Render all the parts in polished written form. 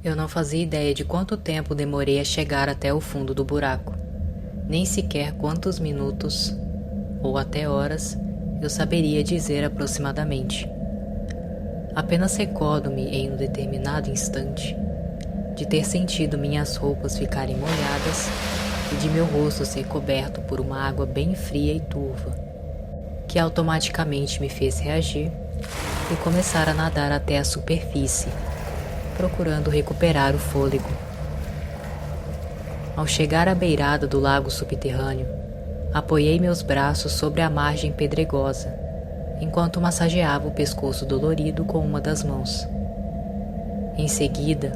Eu não fazia ideia de quanto tempo demorei a chegar até o fundo do buraco, nem sequer quantos minutos, ou até horas, eu saberia dizer aproximadamente. Apenas recordo-me em um determinado instante de ter sentido minhas roupas ficarem molhadas e de meu rosto ser coberto por uma água bem fria e turva, que automaticamente me fez reagir e começar a nadar até a superfície, procurando recuperar o fôlego. Ao chegar à beirada do lago subterrâneo, apoiei meus braços sobre a margem pedregosa, enquanto massageava o pescoço dolorido com uma das mãos. Em seguida,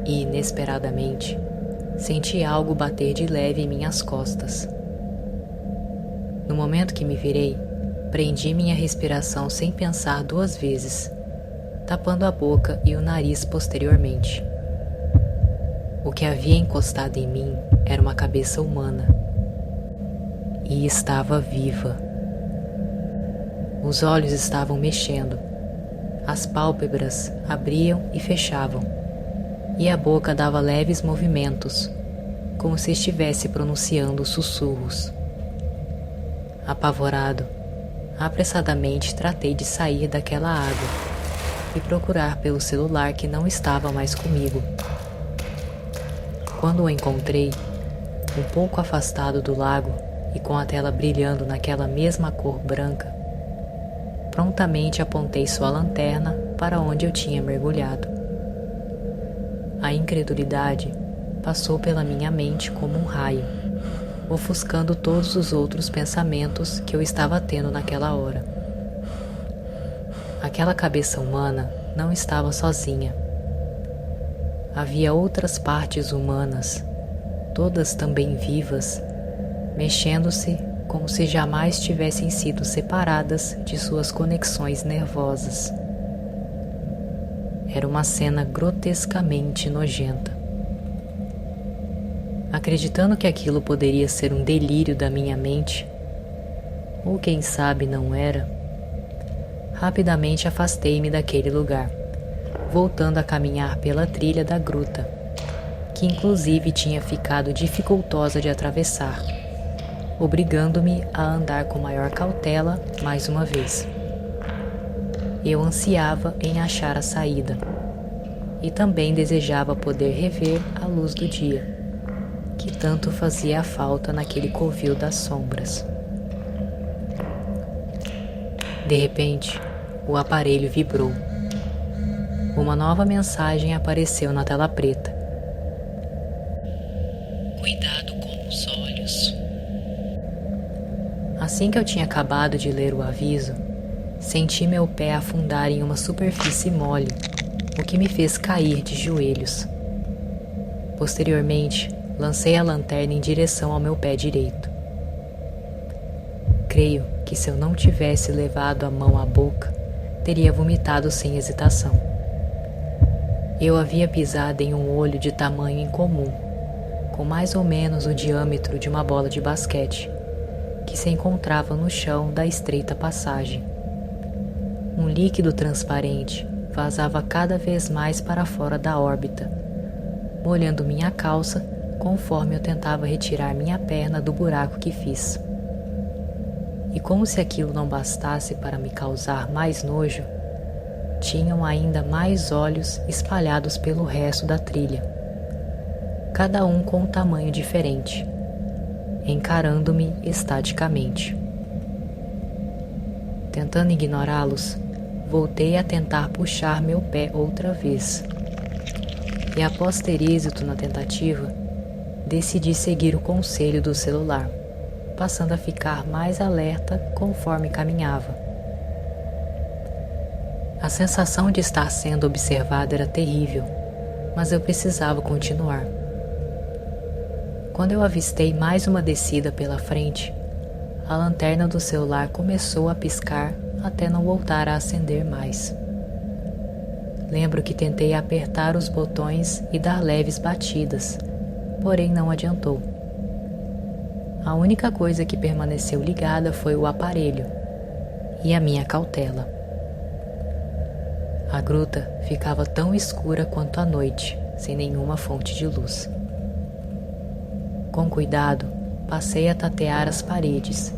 e inesperadamente, senti algo bater de leve em minhas costas. No momento que me virei, prendi minha respiração sem pensar duas vezes, tapando a boca e o nariz posteriormente. O que havia encostado em mim era uma cabeça humana. E estava viva. Os olhos estavam mexendo, as pálpebras abriam e fechavam, e a boca dava leves movimentos, como se estivesse pronunciando sussurros. Apavorado, apressadamente tratei de sair daquela água e procurar pelo celular que não estava mais comigo. Quando o encontrei, um pouco afastado do lago e com a tela brilhando naquela mesma cor branca, prontamente apontei sua lanterna para onde eu tinha mergulhado. A incredulidade passou pela minha mente como um raio, ofuscando todos os outros pensamentos que eu estava tendo naquela hora. Aquela cabeça humana não estava sozinha. Havia outras partes humanas, todas também vivas, mexendo-se como se jamais tivessem sido separadas de suas conexões nervosas. Era uma cena grotescamente nojenta. Acreditando que aquilo poderia ser um delírio da minha mente, ou quem sabe não era, rapidamente afastei-me daquele lugar, voltando a caminhar pela trilha da gruta, que inclusive tinha ficado dificultosa de atravessar, obrigando-me a andar com maior cautela mais uma vez. Eu ansiava em achar a saída, e também desejava poder rever a luz do dia, que tanto fazia falta naquele covil das sombras. De repente, o aparelho vibrou. Uma nova mensagem apareceu na tela preta. Cuidado com os olhos. Assim que eu tinha acabado de ler o aviso, senti meu pé afundar em uma superfície mole, o que me fez cair de joelhos. Posteriormente, lancei a lanterna em direção ao meu pé direito. Creio que se eu não tivesse levado a mão à boca, teria vomitado sem hesitação. Eu havia pisado em um olho de tamanho incomum, com mais ou menos o diâmetro de uma bola de basquete, que se encontrava no chão da estreita passagem. Um líquido transparente vazava cada vez mais para fora da órbita, molhando minha calça conforme eu tentava retirar minha perna do buraco que fiz. E como se aquilo não bastasse para me causar mais nojo, tinham ainda mais olhos espalhados pelo resto da trilha, cada um com um tamanho diferente, encarando-me estaticamente. Tentando ignorá-los, voltei a tentar puxar meu pé outra vez. E após ter êxito na tentativa, decidi seguir o conselho do celular, passando a ficar mais alerta conforme caminhava. A sensação de estar sendo observado era terrível, mas eu precisava continuar. Quando eu avistei mais uma descida pela frente, a lanterna do celular começou a piscar até não voltar a acender mais. Lembro que tentei apertar os botões e dar leves batidas, porém não adiantou. A única coisa que permaneceu ligada foi o aparelho e a minha cautela. A gruta ficava tão escura quanto a noite, sem nenhuma fonte de luz. Com cuidado, passei a tatear as paredes,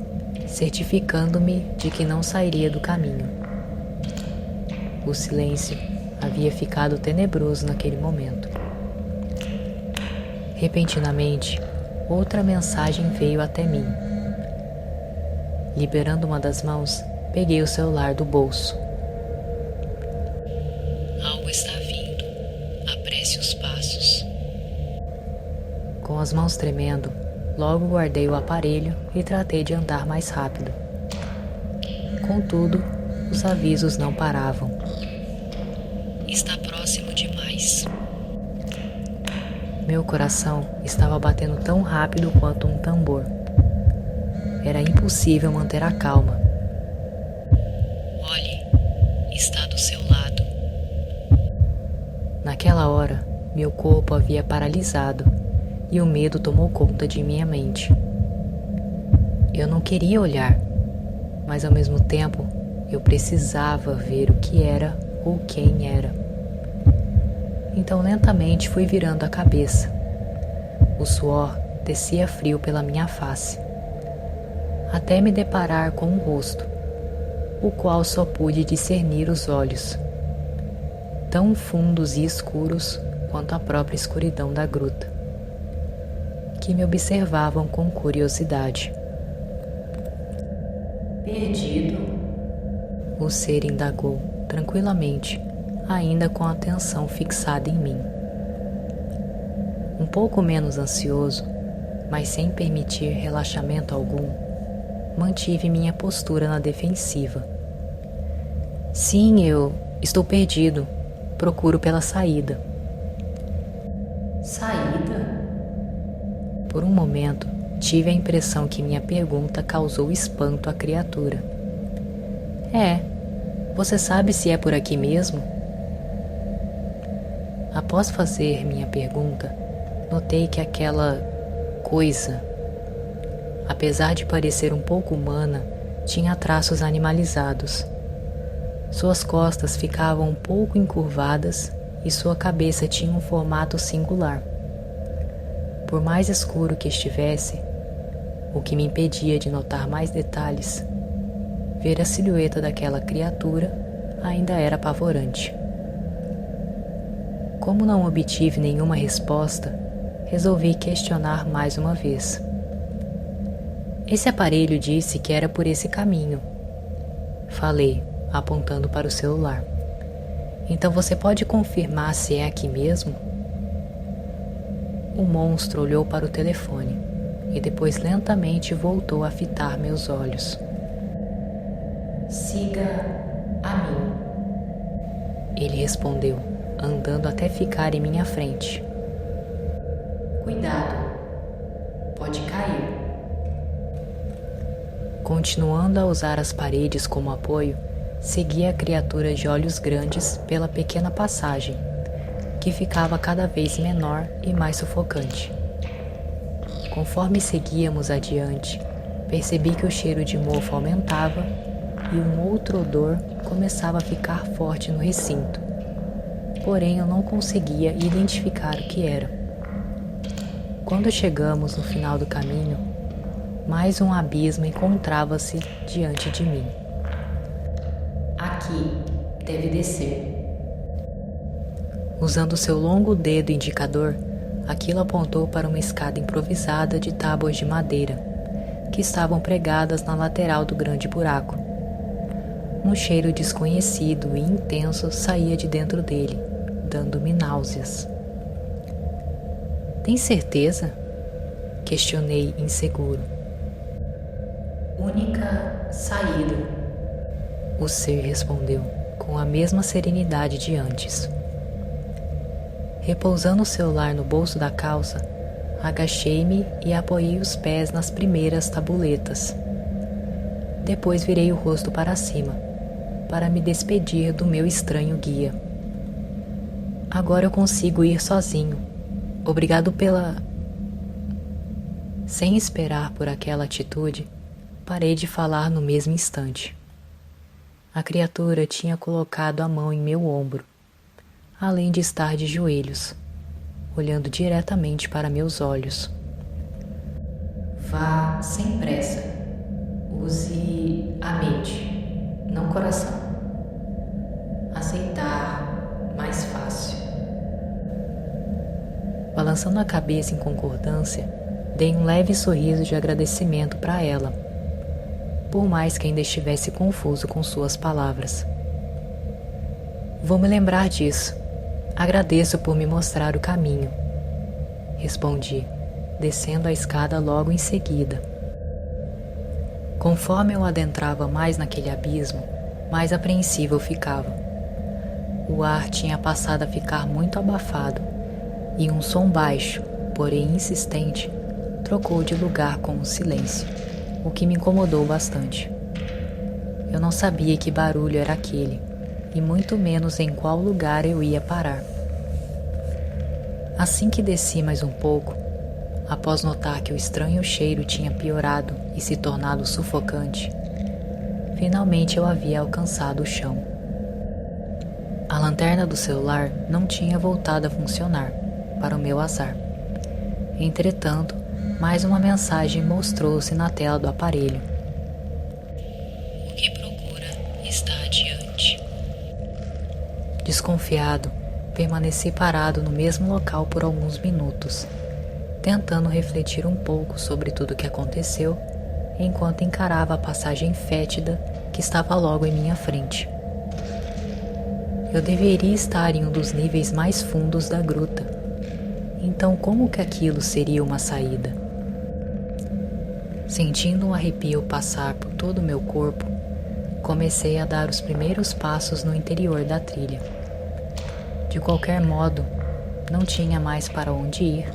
certificando-me de que não sairia do caminho. O silêncio havia ficado tenebroso naquele momento. Repentinamente, outra mensagem veio até mim. Liberando uma das mãos, peguei o celular do bolso. Algo está vindo. Apresse os passos. Com as mãos tremendo, logo guardei o aparelho e tratei de andar mais rápido. Contudo, os avisos não paravam. Está próximo demais. Meu coração estava batendo tão rápido quanto um tambor. Era impossível manter a calma. Olhe, está do seu lado. Naquela hora, meu corpo havia paralisado e o medo tomou conta de minha mente. Eu não queria olhar, mas ao mesmo tempo eu precisava ver o que era ou quem era. Então lentamente fui virando a cabeça. O suor descia frio pela minha face, até me deparar com um rosto, o qual só pude discernir os olhos, tão fundos e escuros quanto a própria escuridão da gruta, que me observavam com curiosidade. Perdido? O ser indagou tranquilamente, ainda com a atenção fixada em mim. Um pouco menos ansioso, mas sem permitir relaxamento algum, mantive minha postura na defensiva. Sim, eu estou perdido. Procuro pela saída. Saída? Por um momento, tive a impressão que minha pergunta causou espanto à criatura. Você sabe se é por aqui mesmo? Após fazer minha pergunta, notei que aquela coisa, apesar de parecer um pouco humana, tinha traços animalizados. Suas costas ficavam um pouco encurvadas e sua cabeça tinha um formato singular. Por mais escuro que estivesse, o que me impedia de notar mais detalhes, ver a silhueta daquela criatura ainda era apavorante. Como não obtive nenhuma resposta, resolvi questionar mais uma vez. Esse aparelho disse que era por esse caminho. Falei, apontando para o celular. Então você pode confirmar se é aqui mesmo? O monstro olhou para o telefone e depois lentamente voltou a fitar meus olhos. Siga a mim, ele respondeu, andando até ficar em minha frente. Cuidado, pode cair. Continuando a usar as paredes como apoio, segui a criatura de olhos grandes pela pequena passagem, que ficava cada vez menor e mais sufocante. Conforme seguíamos adiante, percebi que o cheiro de mofo aumentava e um outro odor começava a ficar forte no recinto. Porém, eu não conseguia identificar o que era. Quando chegamos no final do caminho, mais um abismo encontrava-se diante de mim. Aqui, deve descer. Usando seu longo dedo indicador, aquilo apontou para uma escada improvisada de tábuas de madeira, que estavam pregadas na lateral do grande buraco. Um cheiro desconhecido e intenso saía de dentro dele, dando-me náuseas. Tem certeza? Questionei inseguro. Única saída, o ser respondeu, com a mesma serenidade de antes. Repousando o celular no bolso da calça, agachei-me e apoiei os pés nas primeiras tabuletas. Depois virei o rosto para cima, para me despedir do meu estranho guia. Agora eu consigo ir sozinho. Obrigado pela... Sem esperar por aquela atitude, parei de falar no mesmo instante. A criatura tinha colocado a mão em meu ombro, além de estar de joelhos, olhando diretamente para meus olhos. Vá sem pressa. Use a mente, não o coração. Aceitar mais fácil. Balançando a cabeça em concordância, dei um leve sorriso de agradecimento para ela, por mais que ainda estivesse confuso com suas palavras. Vou me lembrar disso. Agradeço por me mostrar o caminho, respondi, descendo a escada logo em seguida. Conforme eu adentrava mais naquele abismo, mais apreensivo eu ficava. O ar tinha passado a ficar muito abafado e um som baixo, porém insistente, trocou de lugar com o silêncio, o que me incomodou bastante. Eu não sabia que barulho era aquele, e muito menos em qual lugar eu ia parar. Assim que desci mais um pouco, após notar que o estranho cheiro tinha piorado e se tornado sufocante, finalmente eu havia alcançado o chão. A lanterna do celular não tinha voltado a funcionar, para o meu azar. Entretanto, mais uma mensagem mostrou-se na tela do aparelho. O que procura está adiante. Desconfiado, permaneci parado no mesmo local por alguns minutos, tentando refletir um pouco sobre tudo o que aconteceu, enquanto encarava a passagem fétida que estava logo em minha frente. Eu deveria estar em um dos níveis mais fundos da gruta. Então, como que aquilo seria uma saída? Sentindo um arrepio passar por todo o meu corpo, comecei a dar os primeiros passos no interior da trilha. De qualquer modo, não tinha mais para onde ir,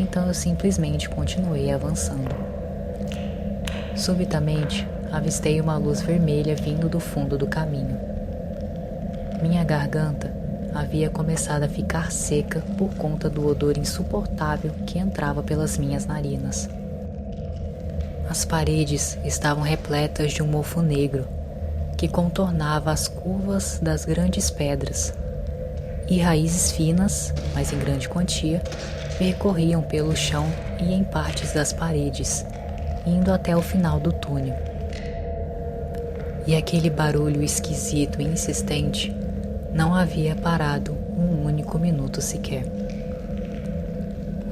então eu simplesmente continuei avançando. Subitamente, avistei uma luz vermelha vindo do fundo do caminho. Minha garganta havia começado a ficar seca por conta do odor insuportável que entrava pelas minhas narinas. As paredes estavam repletas de um mofo negro que contornava as curvas das grandes pedras, e raízes finas, mas em grande quantia, percorriam pelo chão e em partes das paredes, indo até o final do túnel. E aquele barulho esquisito e insistente não havia parado um único minuto sequer.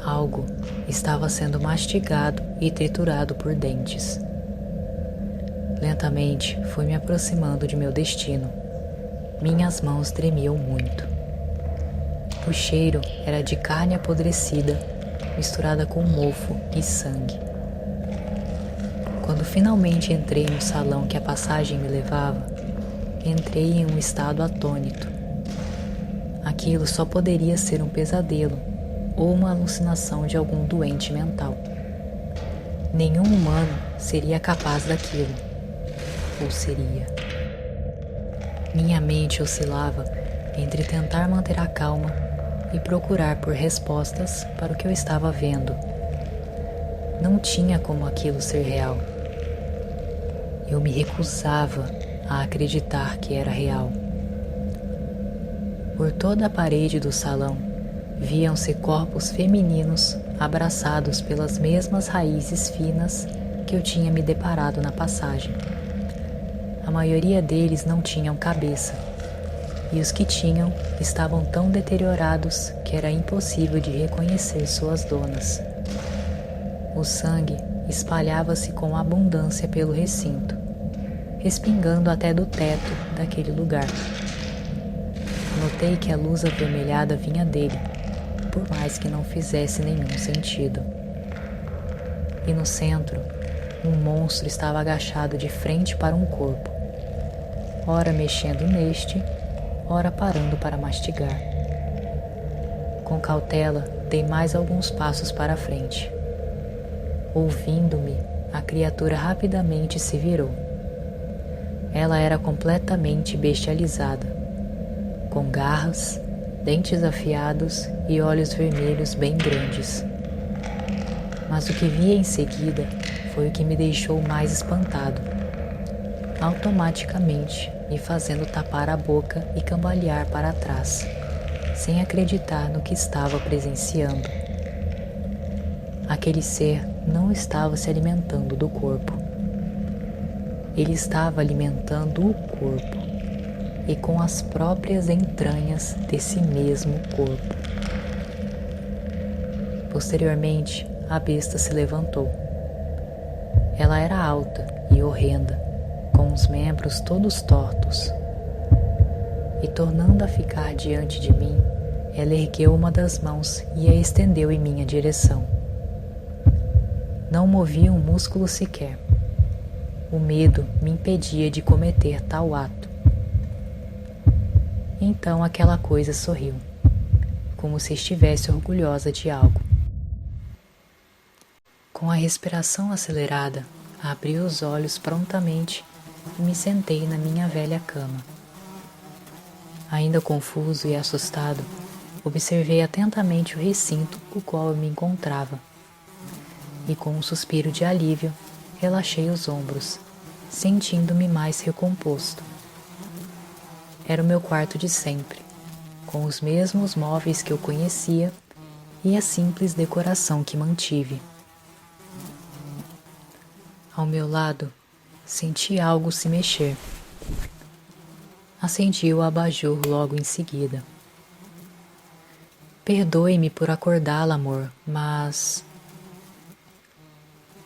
Algo estava sendo mastigado e triturado por dentes. Lentamente fui me aproximando de meu destino. Minhas mãos tremiam muito. O cheiro era de carne apodrecida, misturada com mofo e sangue. Quando finalmente entrei no salão que a passagem me levava, entrei em um estado atônito. Aquilo só poderia ser um pesadelo ou uma alucinação de algum doente mental. Nenhum humano seria capaz daquilo. Ou seria? Minha mente oscilava entre tentar manter a calma e procurar por respostas para o que eu estava vendo. Não tinha como aquilo ser real. Eu me recusava a acreditar que era real. Por toda a parede do salão, viam-se corpos femininos abraçados pelas mesmas raízes finas que eu tinha me deparado na passagem. A maioria deles não tinham cabeça, e os que tinham estavam tão deteriorados que era impossível de reconhecer suas donas. O sangue espalhava-se com abundância pelo recinto, respingando até do teto daquele lugar. Notei que a luz avermelhada vinha dele, por mais que não fizesse nenhum sentido. E no centro, um monstro estava agachado de frente para um corpo, ora mexendo neste, ora parando para mastigar. Com cautela, dei mais alguns passos para frente. Ouvindo-me, a criatura rapidamente se virou. Ela era completamente bestializada, com garras, dentes afiados e olhos vermelhos bem grandes. Mas o que vi em seguida foi o que me deixou mais espantado, automaticamente me fazendo tapar a boca e cambalear para trás. sem acreditar no que estava presenciando. Aquele ser não estava se alimentando do corpo. Ele estava alimentando o corpo, e com as próprias entranhas desse mesmo corpo. Posteriormente, a besta se levantou. Ela era alta e horrenda, com os membros todos tortos. E tornando a ficar diante de mim, ela ergueu uma das mãos e a estendeu em minha direção. Não movia um músculo sequer. O medo me impedia de cometer tal ato. Então aquela coisa sorriu, como se estivesse orgulhosa de algo. Com a respiração acelerada, abri os olhos prontamente e me sentei na minha velha cama. Ainda confuso e assustado, observei atentamente o recinto no qual eu me encontrava. E com um suspiro de alívio, relaxei os ombros, sentindo-me mais recomposto. Era o meu quarto de sempre, com os mesmos móveis que eu conhecia e a simples decoração que mantive. Ao meu lado, senti algo se mexer. Acendi o abajur logo em seguida. Perdoe-me por acordá-la, amor, mas...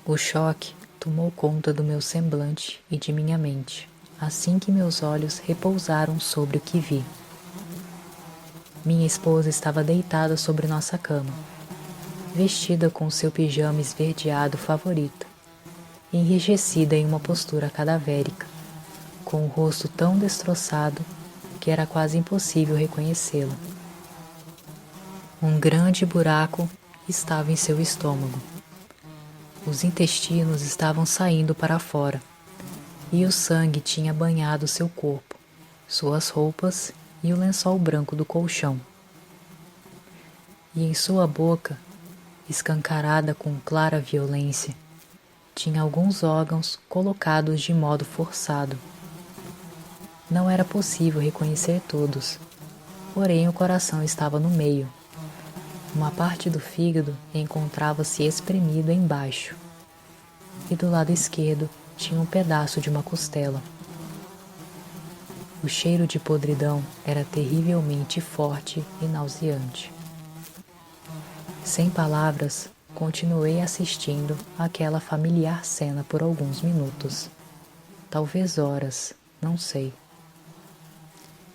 O choque tomou conta do meu semblante e de minha mente, assim que meus olhos repousaram sobre o que vi. Minha esposa estava deitada sobre nossa cama, vestida com seu pijama esverdeado favorito, enrijecida em uma postura cadavérica, com o rosto tão destroçado que era quase impossível reconhecê-la. Um grande buraco estava em seu estômago. Os intestinos estavam saindo para fora, e o sangue tinha banhado seu corpo, suas roupas e o lençol branco do colchão. E em sua boca, escancarada com clara violência, tinha alguns órgãos colocados de modo forçado. Não era possível reconhecer todos, porém o coração estava no meio. Uma parte do fígado encontrava-se espremido embaixo, e do lado esquerdo tinha um pedaço de uma costela. O cheiro de podridão era terrivelmente forte e nauseante. Sem palavras, continuei assistindo àquela familiar cena por alguns minutos, talvez horas, não sei.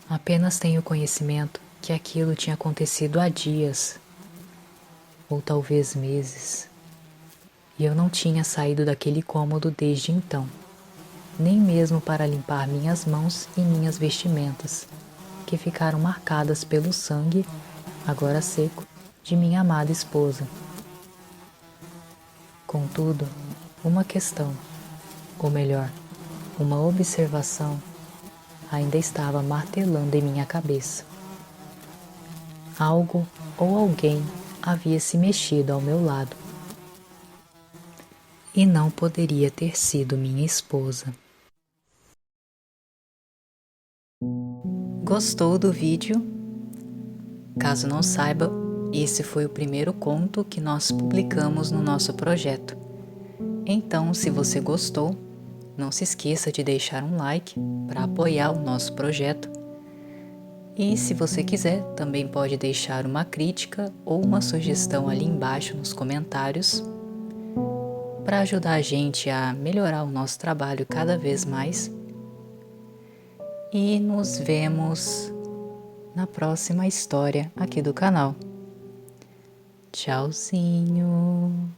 Apenas tenho conhecimento que aquilo tinha acontecido há dias, ou talvez meses, e eu não tinha saído daquele cômodo desde então, nem mesmo para limpar minhas mãos e minhas vestimentas, que ficaram marcadas pelo sangue, agora seco, de minha amada esposa. Contudo, uma questão, ou melhor, uma observação, ainda estava martelando em minha cabeça. Algo ou alguém havia se mexido ao meu lado. E não poderia ter sido minha esposa. Gostou do vídeo? Caso não saiba, esse foi o primeiro conto que nós publicamos no nosso projeto. Então, se você gostou, não se esqueça de deixar um like para apoiar o nosso projeto. E se você quiser, também pode deixar uma crítica ou uma sugestão ali embaixo nos comentários para ajudar a gente a melhorar o nosso trabalho cada vez mais. E nos vemos na próxima história aqui do canal. Tchauzinho!